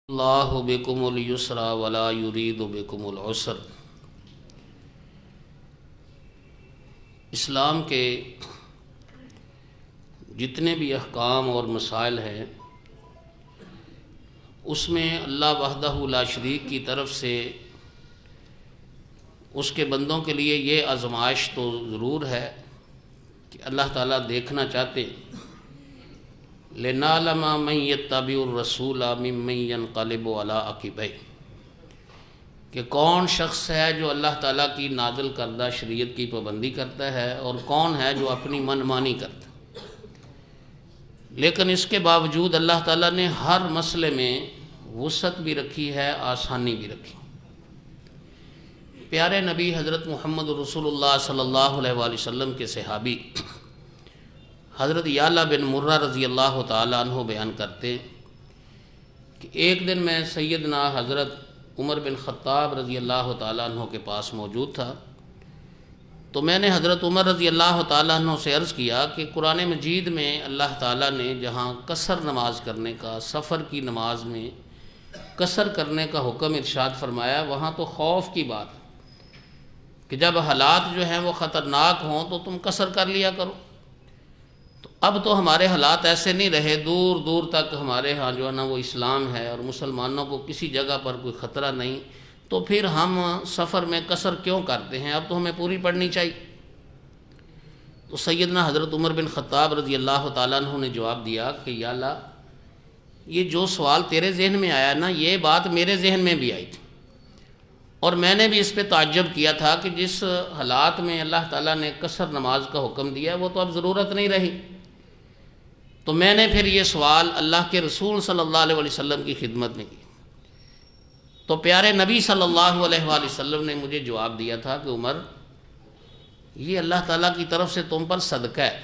اللہ بکم اليسر ولا یرید بکم العسر۔ اسلام کے جتنے بھی احکام اور مسائل ہیں اس میں اللہ وحدہ لا شریک کی طرف سے اس کے بندوں کے لیے یہ آزمائش تو ضرور ہے کہ اللہ تعالیٰ دیکھنا چاہتے لِنَعْلَمَ مَن يَتَّبِعُ الرَّسُولَ مِمَّن يَنقَلِبُ عَلَىٰ عَقِبَيْهِ کہ کون شخص ہے جو اللہ تعالیٰ کی نازل کردہ شریعت کی پابندی کرتا ہے اور کون ہے جو اپنی من مانی کرتا ہے۔ لیکن اس کے باوجود اللہ تعالیٰ نے ہر مسئلے میں وسعت بھی رکھی ہے، آسانی بھی رکھی۔ پیارے نبی حضرت محمد رسول اللہ صلی اللہ علیہ وآلہ وسلم کے صحابی حضرت یعلا بن مرہ رضی اللہ تعالیٰ عنہ بیان کرتے کہ ایک دن میں سیدنا حضرت عمر بن خطاب رضی اللہ تعالیٰ عنہ کے پاس موجود تھا، تو میں نے حضرت عمر رضی اللہ تعالیٰ عنہ سے عرض کیا کہ قرآن مجید میں اللہ تعالیٰ نے جہاں قصر نماز کرنے کا، سفر کی نماز میں قصر کرنے کا حکم ارشاد فرمایا، وہاں تو خوف کی بات کہ جب حالات جو ہیں وہ خطرناک ہوں تو تم قصر کر لیا کرو۔ تو اب تو ہمارے حالات ایسے نہیں رہے، دور دور تک ہمارے ہاں جو ہے نا وہ اسلام ہے اور مسلمانوں کو کسی جگہ پر کوئی خطرہ نہیں، تو پھر ہم سفر میں قصر کیوں کرتے ہیں؟ اب تو ہمیں پوری پڑھنی چاہیے۔ تو سیدنا حضرت عمر بن خطاب رضی اللہ تعالیٰ عنہ نے جواب دیا کہ یا اللہ، یہ جو سوال تیرے ذہن میں آیا نا، یہ بات میرے ذہن میں بھی آئی تھی، اور میں نے بھی اس پہ تعجب کیا تھا کہ جس حالات میں اللہ تعالیٰ نے قصر نماز کا حکم دیا وہ تو اب ضرورت نہیں رہی۔ تو میں نے پھر یہ سوال اللہ کے رسول صلی اللہ علیہ وسلم کی خدمت میں کی، تو پیارے نبی صلی اللہ علیہ وآلہ وسلم نے مجھے جواب دیا تھا کہ عمر، یہ اللہ تعالیٰ کی طرف سے تم پر صدقہ ہے،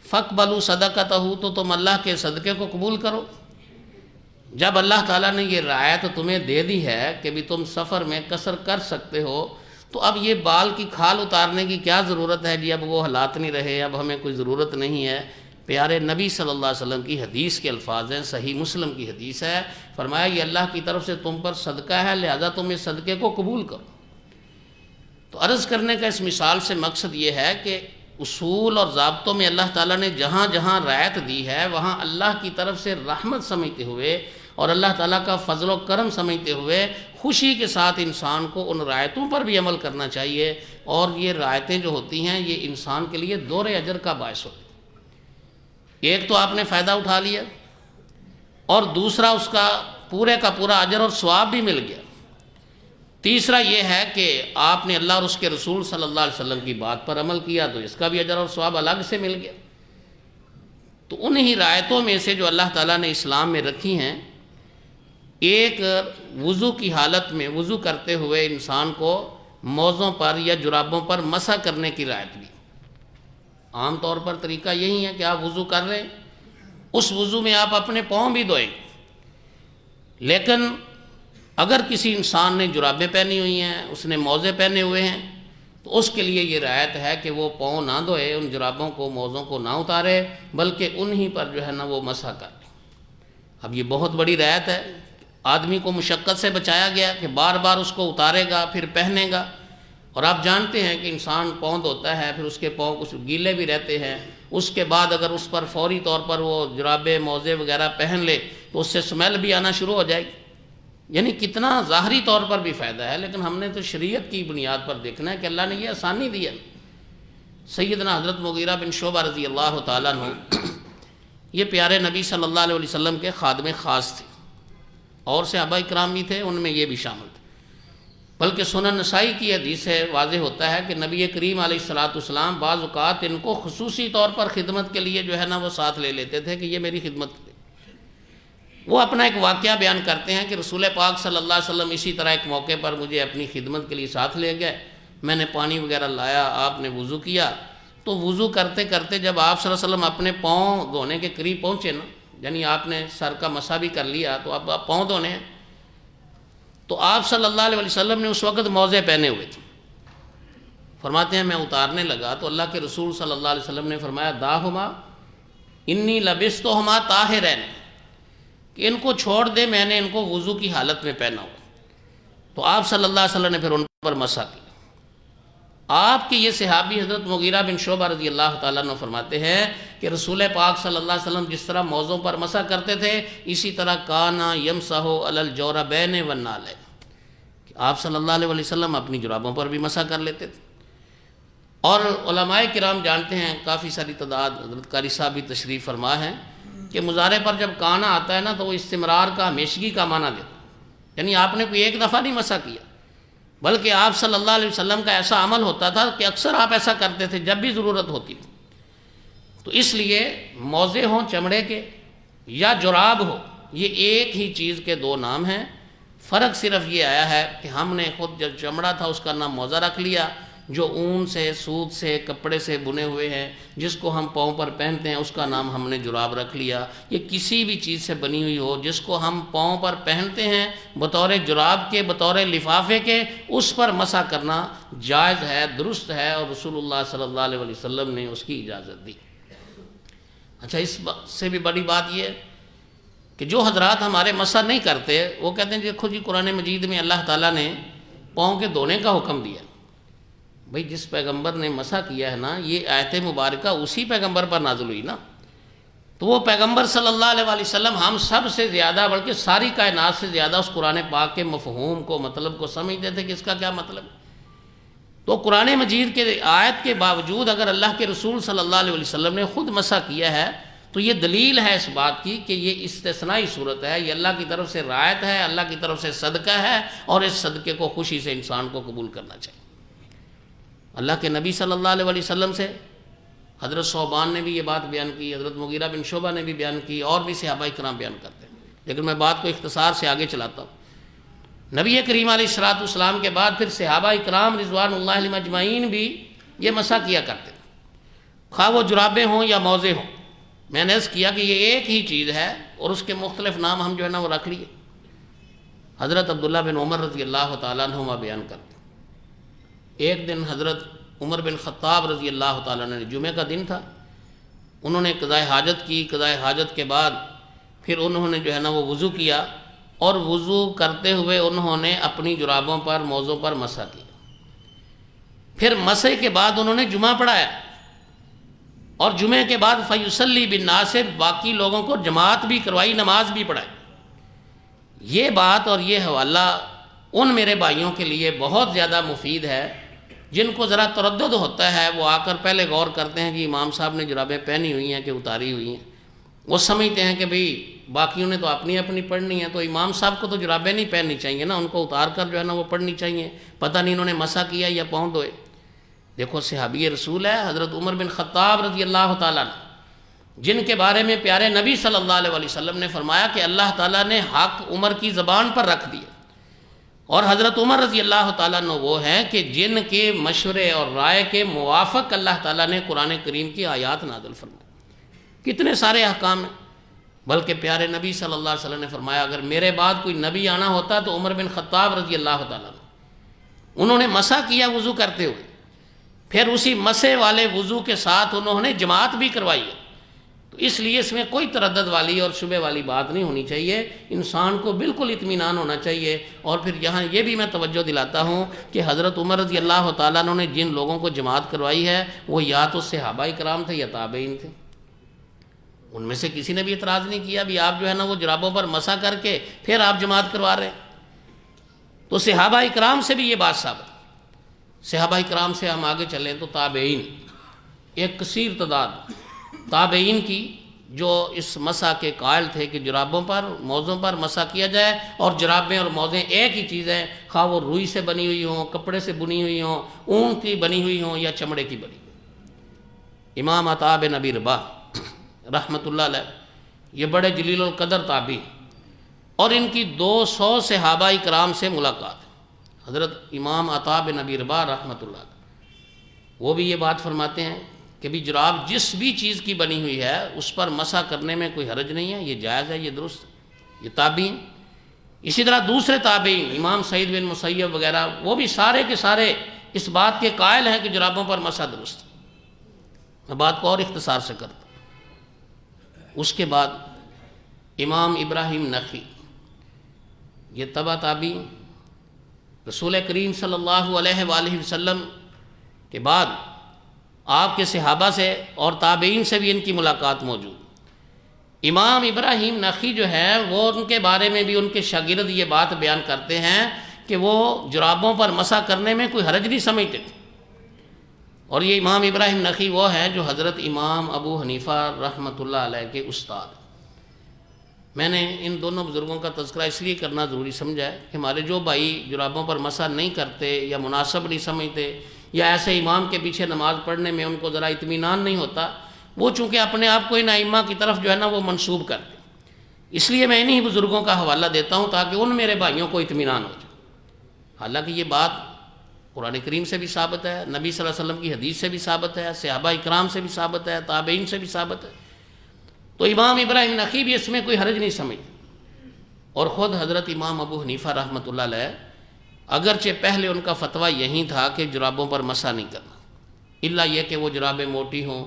فَاقْبَلُوا صَدَقَتَهُ، تو تم اللہ کے صدقے کو قبول کرو۔ جب اللہ تعالیٰ نے یہ رعایت تمہیں دے دی ہے کہ بھی تم سفر میں قصر کر سکتے ہو، تو اب یہ بال کی کھال اتارنے کی کیا ضرورت ہے جی؟ اب وہ حالات نہیں رہے، اب ہمیں کوئی ضرورت نہیں ہے۔ پیارے نبی صلی اللہ علیہ وسلم کی حدیث کے الفاظ ہیں، صحیح مسلم کی حدیث ہے، فرمایا یہ اللہ کی طرف سے تم پر صدقہ ہے، لہذا تم اس صدقے کو قبول کرو۔ تو عرض کرنے کا اس مثال سے مقصد یہ ہے کہ اصول اور ضابطوں میں اللہ تعالیٰ نے جہاں جہاں رعایت دی ہے وہاں اللہ کی طرف سے رحمت سمجھتے ہوئے اور اللہ تعالیٰ کا فضل و کرم سمجھتے ہوئے خوشی کے ساتھ انسان کو ان رعایتوں پر بھی عمل کرنا چاہیے، اور یہ رعایتیں جو ہوتی ہیں یہ انسان کے لیے دور اجر کا باعث ہوتی ہیں۔ ایک تو آپ نے فائدہ اٹھا لیا، اور دوسرا اس کا پورے کا پورا اجر اور ثواب بھی مل گیا۔ تیسرا یہ ہے کہ آپ نے اللہ اور اس کے رسول صلی اللہ علیہ وسلم کی بات پر عمل کیا تو اس کا بھی اجر اور ثواب الگ سے مل گیا۔ تو انہی رعایتوں میں سے جو اللہ تعالیٰ نے اسلام میں رکھی ہیں، ایک وضو کی حالت میں وضو کرتے ہوئے انسان کو موزوں پر یا جرابوں پر مسح کرنے کی رعایت بھی۔ عام طور پر طریقہ یہی ہے کہ آپ وضو کر رہے ہیں، اس وضو میں آپ اپنے پاؤں بھی دھوئیں، لیکن اگر کسی انسان نے جرابیں پہنی ہوئی ہیں، اس نے موزے پہنے ہوئے ہیں، تو اس کے لیے یہ رعایت ہے کہ وہ پاؤں نہ دھوئے، ان جرابوں کو موزوں کو نہ اتارے، بلکہ انہی پر جو ہے نا وہ مسح کر لیں۔ اب یہ بہت بڑی رعایت ہے، آدمی کو مشقت سے بچایا گیا کہ بار بار اس کو اتارے گا پھر پہنے گا، اور آپ جانتے ہیں کہ انسان پاؤں دھوتا ہے پھر اس کے پاؤں کچھ گیلے بھی رہتے ہیں، اس کے بعد اگر اس پر فوری طور پر وہ جرابے موزے وغیرہ پہن لے تو اس سے سمیل بھی آنا شروع ہو جائے گی۔ یعنی کتنا ظاہری طور پر بھی فائدہ ہے، لیکن ہم نے تو شریعت کی بنیاد پر دیکھنا ہے کہ اللہ نے یہ آسانی دی ہے۔ سیدنا حضرت مغیرہ بن شعبہ رضی اللہ تعالیٰ عنہ یہ پیارے نبی صلی اللہ علیہ وسلم کے خادم خاص تھے، اور صحابہ کرام بھی تھے، ان میں یہ بھی شامل تھے۔ بلکہ سنن نسائی کی حدیث سے واضح ہوتا ہے کہ نبی کریم علیہ السلام بعض اوقات ان کو خصوصی طور پر خدمت کے لیے جو ہے نا وہ ساتھ لے لیتے تھے کہ یہ میری خدمت کرے۔ وہ اپنا ایک واقعہ بیان کرتے ہیں کہ رسول پاک صلی اللہ علیہ وسلم اسی طرح ایک موقع پر مجھے اپنی خدمت کے لیے ساتھ لے گئے، میں نے پانی وغیرہ لایا، آپ نے وضو کیا، تو وضو کرتے کرتے جب آپ صلی اللہ علیہ وسلم اپنے پاؤں دھونے کے قریب پہنچے نا، یعنی آپ نے سر کا مسح بھی کر لیا تو اب آپ پاؤں دھونے ہیں، تو آپ صلی اللہ علیہ وسلم نے اس وقت موزے پہنے ہوئے تھے۔ فرماتے ہیں میں اتارنے لگا تو اللہ کے رسول صلی اللہ علیہ وسلم نے فرمایا داہما انی لبستہما طاہرین، کہ ان کو چھوڑ دے، میں نے ان کو وضو کی حالت میں پہنا ہوا۔ تو آپ صلی اللہ علیہ وسلم نے پھر ان پر مسح کیا۔ آپ کے یہ صحابی حضرت مغیرہ بن شعبہ رضی اللہ تعالیٰ عنہ فرماتے ہیں کہ رسول پاک صلی اللہ علیہ وسلم جس طرح موضوع پر مسح کرتے تھے، اسی طرح کانا یمسح علی الجوربین والنعلین، کہ آپ صلی اللہ علیہ وسلم اپنی جرابوں پر بھی مسح کر لیتے تھے۔ اور علماء کرام جانتے ہیں، کافی ساری تعداد، حضرت قاری صاحب بھی تشریف فرما ہے، کہ مضارع پر جب کانا آتا ہے نا تو وہ استمرار کا، ہمیشگی کا معنی دیتا ہے، یعنی آپ نے کوئی ایک دفعہ نہیں مسح کیا، بلکہ آپ صلی اللہ علیہ وسلم کا ایسا عمل ہوتا تھا کہ اکثر آپ ایسا کرتے تھے جب بھی ضرورت ہوتی تھی۔ تو اس لیے موزے ہوں چمڑے کے یا جراب ہو، یہ ایک ہی چیز کے دو نام ہیں، فرق صرف یہ آیا ہے کہ ہم نے خود جب چمڑا تھا اس کا نام موزہ رکھ لیا، جو اون سے، سوت سے، کپڑے سے بنے ہوئے ہیں، جس کو ہم پاؤں پر پہنتے ہیں اس کا نام ہم نے جراب رکھ لیا۔ یہ کسی بھی چیز سے بنی ہوئی ہو جس کو ہم پاؤں پر پہنتے ہیں بطور جراب کے، بطور لفافے کے، اس پر مسح کرنا جائز ہے، درست ہے، اور رسول اللہ صلی اللہ علیہ وسلم نے اس کی اجازت دی۔ اچھا، اس سے بھی بڑی بات یہ ہے کہ جو حضرات ہمارے مسح نہیں کرتے وہ کہتے ہیں دیکھو جی قرآن مجید میں اللہ تعالیٰ نے پاؤں کے دھونے کا حکم دیا۔ بھئی جس پیغمبر نے مسح کیا ہے نا، یہ آیت مبارکہ اسی پیغمبر پر نازل ہوئی نا، تو وہ پیغمبر صلی اللہ علیہ وسلم ہم سب سے زیادہ، بلکہ ساری کائنات سے زیادہ اس قرآن پاک کے مفہوم کو، مطلب کو سمجھتے تھے کہ اس کا کیا مطلب ہے۔ تو قرآن مجید کے آیت کے باوجود اگر اللہ کے رسول صلی اللہ علیہ وسلم نے خود مسح کیا ہے تو یہ دلیل ہے اس بات کی کہ یہ استثنائی صورت ہے، یہ اللہ کی طرف سے رعایت ہے، اللہ کی طرف سے صدقہ ہے، اور اس صدقے کو خوشی سے انسان کو قبول کرنا چاہیے۔ اللہ کے نبی صلی اللہ علیہ وسلم سے حضرت ثوبان نے بھی یہ بات بیان کی، حضرت مغیرہ بن شعبہ نے بھی بیان کی، اور بھی صحابہ کرام بیان کرتے ہیں، لیکن میں بات کو اختصار سے آگے چلاتا ہوں۔ نبی کریم علیہ الصلوۃ والسلام کے بعد پھر صحابہ کرام رضوان اللہ علیہم اجمعین بھی یہ مسح کیا کرتے ہیں، خواہ وہ جرابیں ہوں یا موزے ہوں۔ میں نے عرض کیا کہ یہ ایک ہی چیز ہے اور اس کے مختلف نام ہم جو ہے نا وہ رکھ لیے۔ حضرت عبداللہ بن عمر رضی اللہ تعالیٰ عنہما بیان کرتے ہیں، ایک دن حضرت عمر بن خطاب رضی اللہ تعالیٰ عنہ، جمعہ کا دن تھا، انہوں نے قضاء حاجت کی، قضاء حاجت کے بعد پھر انہوں نے جو ہے نا وہ وضو کیا، اور وضو کرتے ہوئے انہوں نے اپنی جرابوں پر، موزوں پر مسح کیا۔ پھر مسح کے بعد انہوں نے جمعہ پڑھایا، اور جمعے کے بعد فیصلی بالناس، باقی لوگوں کو جماعت بھی کروائی، نماز بھی پڑھائی۔ یہ بات اور یہ حوالہ ان میرے بھائیوں کے لیے بہت زیادہ مفید ہے جن کو ذرا تردد ہوتا ہے، وہ آ کر پہلے غور کرتے ہیں کہ امام صاحب نے جرابیں پہنی ہوئی ہیں کہ اتاری ہوئی ہیں۔ وہ سمجھتے ہیں کہ بھئی باقیوں نے تو اپنی اپنی پڑھنی ہے، تو امام صاحب کو تو جرابیں نہیں پہننی چاہیے نا، ان کو اتار کر جو ہے نا وہ پڑھنی چاہیے، پتہ نہیں انہوں نے مسح کیا یا پاؤں دھوئے۔ دیکھو صحابی رسول ہے حضرت عمر بن خطاب رضی اللہ تعالیٰ عنہ، جن کے بارے میں پیارے نبی صلی اللہ علیہ وسلم نے فرمایا کہ اللہ تعالیٰ نے حق عمر کی زبان پر رکھ دیا، اور حضرت عمر رضی اللہ تعالیٰ عنہ وہ ہیں کہ جن کے مشورے اور رائے کے موافق اللہ تعالیٰ نے قرآن کریم کی آیات نازل فرمائی۔ کتنے سارے احکام ہیں، بلکہ پیارے نبی صلی اللہ علیہ وسلم نے فرمایا اگر میرے بعد کوئی نبی آنا ہوتا تو عمر بن خطاب رضی اللہ تعالیٰ عنہ، انہوں نے مسح کیا وضو کرتے ہوئے، پھر اسی مسح والے وضو کے ساتھ انہوں نے جماعت بھی کروائی ہے۔ تو اس لیے اس میں کوئی تردد والی اور شبہ والی بات نہیں ہونی چاہیے، انسان کو بالکل اطمینان ہونا چاہیے۔ اور پھر یہاں یہ بھی میں توجہ دلاتا ہوں کہ حضرت عمر رضی اللہ تعالیٰ عنہ نے جن لوگوں کو جماعت کروائی ہے وہ یا تو صحابہ کرام تھے یا تابعین تھے، ان میں سے کسی نے بھی اعتراض نہیں کیا بھی آپ جو ہے نا وہ جرابوں پر مسح کر کے پھر آپ جماعت کروا رہے ہیں۔ تو صحابہ کرام سے بھی یہ بات ثابت، صحابہ کرام سے ہم آگے چلیں تو تابعین، ایک کثیر تعداد تابعین کی جو اس مسح کے قائل تھے کہ جرابوں پر، موزوں پر مسح کیا جائے، اور جرابیں اور موزیں ایک ہی چیز ہیں، خواہ وہ روئی سے بنی ہوئی ہوں، کپڑے سے بنی ہوئی ہوں، اون کی بنی ہوئی ہوں یا چمڑے کی بنی ہوئی۔ امام عطا بن ابی رباح رحمۃ اللہ علیہ، یہ بڑے جلیل القدر تابعی، اور ان کی 200 صحابہ کرام سے ملاقات۔ حضرت امام عطا بن ابی رباح رحمۃ اللہ علیہ وہ بھی یہ بات فرماتے ہیں کہ بھی جراب جس بھی چیز کی بنی ہوئی ہے اس پر مسح کرنے میں کوئی حرج نہیں ہے، یہ جائز ہے، یہ درست ہے، یہ تابعین۔ اسی طرح دوسرے تابعین امام سعید بن مسیب وغیرہ، وہ بھی سارے کے سارے اس بات کے قائل ہیں کہ جرابوں پر مسح درست ہے۔ میں بات کو اور اختصار سے کرتا ہوں۔ اس کے بعد امام ابراہیم نخعی، یہ تبع تابعی، رسول کریم صلی اللہ علیہ وآلہ وسلم کے بعد آپ کے صحابہ سے اور تابعین سے بھی ان کی ملاقات موجود۔ امام ابراہیم نخعی جو ہے وہ ان کے بارے میں بھی ان کے شاگرد یہ بات بیان کرتے ہیں کہ وہ جرابوں پر مسح کرنے میں کوئی حرج نہیں سمجھتے تھے۔ اور یہ امام ابراہیم نخعی وہ ہے جو حضرت امام ابو حنیفہ رحمۃ اللہ علیہ کے استاد۔ میں نے ان دونوں بزرگوں کا تذکرہ اس لیے کرنا ضروری سمجھا ہے کہ ہمارے جو بھائی جرابوں پر مسح نہیں کرتے یا مناسب نہیں سمجھتے یا ایسے امام کے پیچھے نماز پڑھنے میں ان کو ذرا اطمینان نہیں ہوتا، وہ چونکہ اپنے آپ کو ان ائمہ کی طرف جو ہے نا وہ منسوب کرتے، اس لیے میں انہی بزرگوں کا حوالہ دیتا ہوں تاکہ ان میرے بھائیوں کو اطمینان ہو جائے۔ حالانکہ یہ بات قرآن کریم سے بھی ثابت ہے، نبی صلی اللہ علیہ وسلم کی حدیث سے بھی ثابت ہے، صحابہ اکرام سے بھی ثابت ہے، تابعین سے بھی ثابت ہے۔ تو امام ابراہیم نخعی بھی اس میں کوئی حرج نہیں سمجھتے۔ اور خود حضرت امام ابو حنیفہ رحمۃ اللہ علیہ اگرچہ پہلے ان کا فتویٰ یہی تھا کہ جرابوں پر مسح نہیں کرنا، الا یہ کہ وہ جرابیں موٹی ہوں،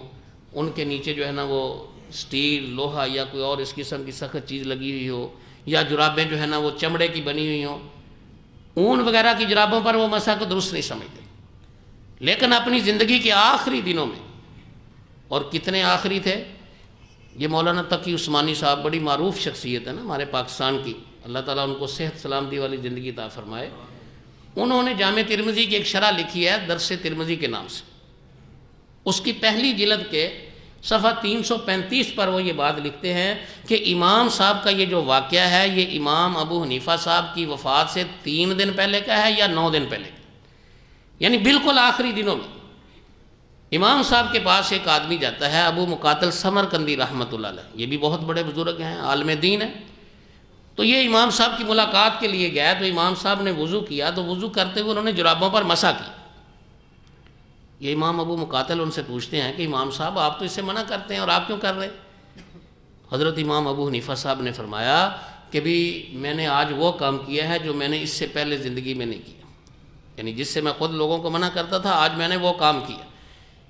ان کے نیچے جو ہے نا وہ سٹیل، لوہا یا کوئی اور اس قسم کی سخت چیز لگی ہوئی ہو، یا جرابیں جو ہے نا وہ چمڑے کی بنی ہوئی ہوں، اون وغیرہ کی جرابوں پر وہ مسح کو درست نہیں سمجھتے۔ لیکن اپنی زندگی کے آخری دنوں میں، اور کتنے آخری تھے، یہ مولانا تقی عثمانی صاحب بڑی معروف شخصیت ہے نا ہمارے پاکستان کی، اللہ تعالیٰ ان کو صحت سلامتی والی زندگی عطا فرمائے۔ انہوں نے جامع ترمذی کی ایک شرح لکھی ہے درس ترمذی کے نام سے، اس کی پہلی جلد کے صفحہ 335 پر وہ یہ بات لکھتے ہیں کہ امام صاحب کا یہ جو واقعہ ہے یہ امام ابو حنیفہ صاحب کی وفات سے 3 دن پہلے کا ہے یا 9 دن پہلے کا، یعنی بالکل آخری دنوں میں امام صاحب کے پاس ایک آدمی جاتا ہے، ابو مقاتل سمرقندی رحمۃ اللہ علیہ، یہ بھی بہت بڑے بزرگ ہیں، عالم دین ہیں۔ تو یہ امام صاحب کی ملاقات کے لیے گیا تو امام صاحب نے وضو کیا، تو وضو کرتے ہوئے انہوں نے جرابوں پر مسح کی۔ یہ امام ابو مقاتل ان سے پوچھتے ہیں کہ امام صاحب آپ تو اس سے منع کرتے ہیں اور آپ کیوں کر رہے ہیں؟ حضرت امام ابو حنیفہ صاحب نے فرمایا کہ بھی میں نے آج وہ کام کیا ہے جو میں نے اس سے پہلے زندگی میں نہیں کیا، یعنی جس سے میں خود لوگوں کو منع کرتا تھا آج میں نے وہ کام کیا۔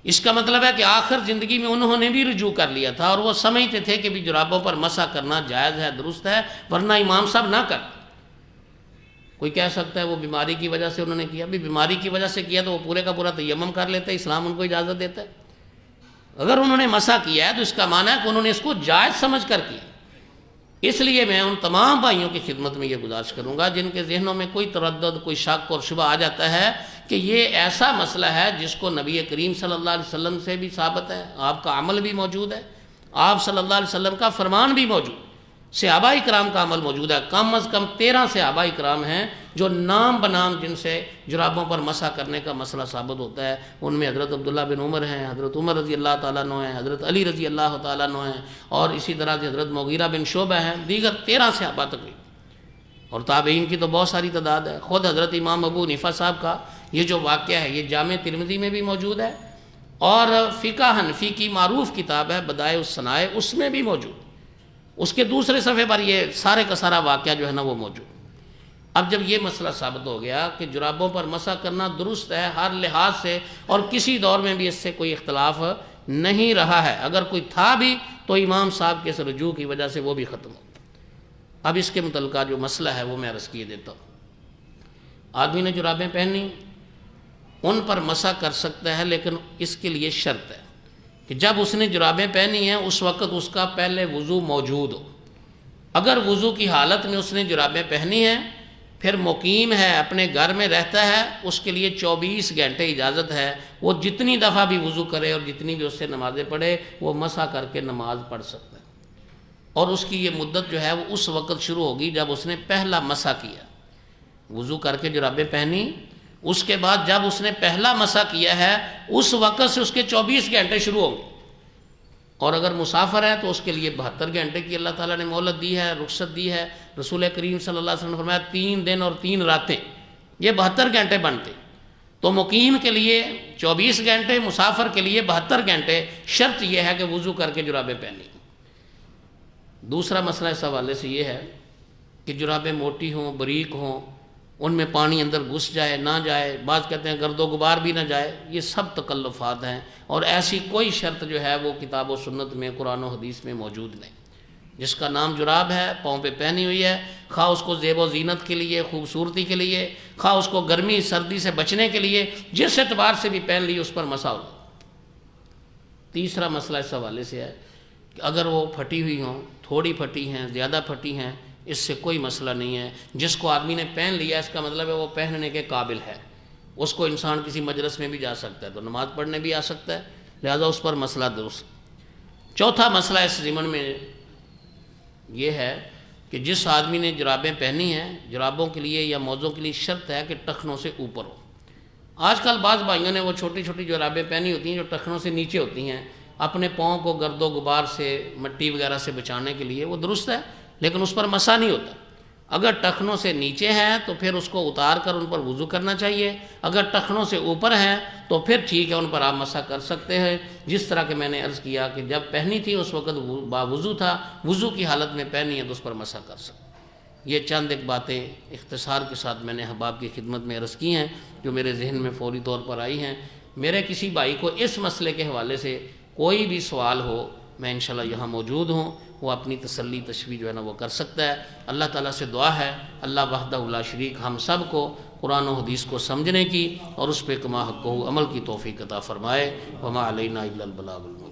اس کا مطلب ہے کہ آخر زندگی میں انہوں نے بھی رجوع کر لیا تھا اور وہ سمجھتے تھے کہ بھی جرابوں پر مسح کرنا جائز ہے، درست ہے، ورنہ امام صاحب نہ کر۔ کوئی کہہ سکتا ہے وہ بیماری کی وجہ سے انہوں نے کیا، بھی بیماری کی وجہ سے کیا تو وہ پورے کا پورا تیمم کر لیتے، اسلام ان کو اجازت دیتا ہے۔ اگر انہوں نے مسح کیا ہے تو اس کا معنی ہے کہ انہوں نے اس کو جائز سمجھ کر کیا۔ اس لیے میں ان تمام بھائیوں کی خدمت میں یہ گزارش کروں گا جن کے ذہنوں میں کوئی تردد، کوئی شک اور شبہ آ جاتا ہے کہ یہ ایسا مسئلہ ہے جس کو نبی کریم صلی اللہ علیہ وسلم سے بھی ثابت ہے، آپ کا عمل بھی موجود ہے، آپ صلی اللہ علیہ وسلم کا فرمان بھی موجود ہے، صحابہ اکرام کا عمل موجود ہے، کم از کم 13 صحابہ اکرام ہیں جو نام بنام جن سے جرابوں پر مسح کرنے کا مسئلہ ثابت ہوتا ہے۔ ان میں حضرت عبداللہ بن عمر ہیں، حضرت عمر رضی اللہ تعالیٰ عنہ ہیں، حضرت علی رضی اللہ تعالیٰ عنہ ہیں، اور اسی طرح سے حضرت مغیرہ بن شعبہ ہیں، دیگر 13 صحابہ تقریباً، اور تابعین کی تو بہت ساری تعداد ہے۔ خود حضرت امام ابو حنیفہ صاحب کا یہ جو واقعہ ہے یہ جامع ترمذی میں بھی موجود ہے، اور فقہ حنفی کی معروف کتاب ہے بدائع الصنائع اس میں بھی موجود، اس کے دوسرے صفحے پر یہ سارے کا سارا واقعہ جو ہے نا وہ موجود۔ اب جب یہ مسئلہ ثابت ہو گیا کہ جرابوں پر مسح کرنا درست ہے ہر لحاظ سے، اور کسی دور میں بھی اس سے کوئی اختلاف نہیں رہا ہے، اگر کوئی تھا بھی تو امام صاحب کے اس رجوع کی وجہ سے وہ بھی ختم ہو۔ اب اس کے متعلقہ جو مسئلہ ہے وہ میں عرض کیے دیتا ہوں۔ آدمی نے جرابیں پہنی، ان پر مسح کر سکتا ہے، لیکن اس کے لیے شرط ہے کہ جب اس نے جرابیں پہنی ہیں اس وقت اس کا پہلے وضو موجود ہو۔ اگر وضو کی حالت میں اس نے جرابیں پہنی ہیں، پھر مقیم ہے، اپنے گھر میں رہتا ہے، اس کے لیے 24 گھنٹے اجازت ہے، وہ جتنی دفعہ بھی وضو کرے اور جتنی بھی اس سے نمازیں پڑھے وہ مسح کر کے نماز پڑھ سکتا ہے، اور اس کی یہ مدت جو ہے وہ اس وقت شروع ہوگی جب اس نے پہلا مسح کیا، وضو کر کے جرابیں پہنی، اس کے بعد جب اس نے پہلا مسح کیا ہے اس وقت سے اس کے 24 گھنٹے شروع ہوں گے، اور اگر مسافر ہے تو اس کے لیے 72 گھنٹے کی اللہ تعالیٰ نے مہلت دی ہے، رخصت دی ہے۔ رسول کریم صلی اللہ علیہ وسلم نے فرمایا 3 دن اور 3 راتیں، یہ 72 گھنٹے بنتے۔ تو مقیم کے لیے 24 گھنٹے، مسافر کے لیے 72 گھنٹے، شرط یہ ہے کہ وضو کر کے جرابیں پہنی۔ دوسرا مسئلہ اس حوالے سے یہ ہے کہ جرابیں موٹی ہوں، باریک ہوں، ان میں پانی اندر گھس جائے نہ جائے، بعض کہتے ہیں گرد و غبار بھی نہ جائے، یہ سب تکلفات ہیں، اور ایسی کوئی شرط جو ہے وہ کتاب و سنت میں، قرآن و حدیث میں موجود نہیں۔ جس کا نام جراب ہے، پاؤں پہ پہنی ہوئی ہے، خواہ اس کو زیب و زینت کے لیے، خوبصورتی کے لیے، خواہ اس کو گرمی سردی سے بچنے کے لیے، جس اعتبار سے بھی پہن لی اس پر مسا ہو۔ تیسرا مسئلہ اس حوالے سے ہے کہ اگر وہ پھٹی ہوئی ہوں، تھوڑی پھٹی ہیں، زیادہ پھٹی ہیں، اس سے کوئی مسئلہ نہیں ہے۔ جس کو آدمی نے پہن لیا اس کا مطلب ہے وہ پہننے کے قابل ہے، اس کو انسان کسی مجلس میں بھی جا سکتا ہے تو نماز پڑھنے بھی آ سکتا ہے، لہذا اس پر مسئلہ درست۔ چوتھا مسئلہ اس ضمن میں یہ ہے کہ جس آدمی نے جرابیں پہنی ہیں، جرابوں کے لیے یا موزوں کے لیے شرط ہے کہ ٹخنوں سے اوپر ہو۔ آج کل بعض بھائیوں نے وہ چھوٹی چھوٹی جرابیں پہنی ہوتی ہیں جو ٹخنوں سے نیچے ہوتی ہیں، اپنے پاؤں کو گرد و غبار سے، مٹی وغیرہ سے بچانے کے لیے، وہ درست ہے لیکن اس پر مسا نہیں ہوتا۔ اگر ٹخنوں سے نیچے ہیں تو پھر اس کو اتار کر ان پر وضو کرنا چاہیے، اگر ٹخنوں سے اوپر ہیں تو پھر ٹھیک ہے، ان پر آپ مسا کر سکتے ہیں۔ جس طرح کہ میں نے عرض کیا کہ جب پہنی تھی اس وقت باوضو تھا، وضو کی حالت میں پہنی ہے تو اس پر مسا کر سکتے۔ یہ چند ایک باتیں اختصار کے ساتھ میں نے احباب کی خدمت میں عرض کی ہیں جو میرے ذہن میں فوری طور پر آئی ہیں۔ میرے کسی بھائی کو اس مسئلے کے حوالے سے کوئی بھی سوال ہو، میں انشاءاللہ یہاں موجود ہوں، وہ اپنی تسلی تشفیع جو ہے نا وہ کر سکتا ہے۔ اللہ تعالیٰ سے دعا ہے اللہ وحدہ لا شریک ہم سب کو قرآن و حدیث کو سمجھنے کی اور اس پہ کما حقہ عمل کی توفیق عطا فرمائے۔ وما علینا الا البلاغ المبین۔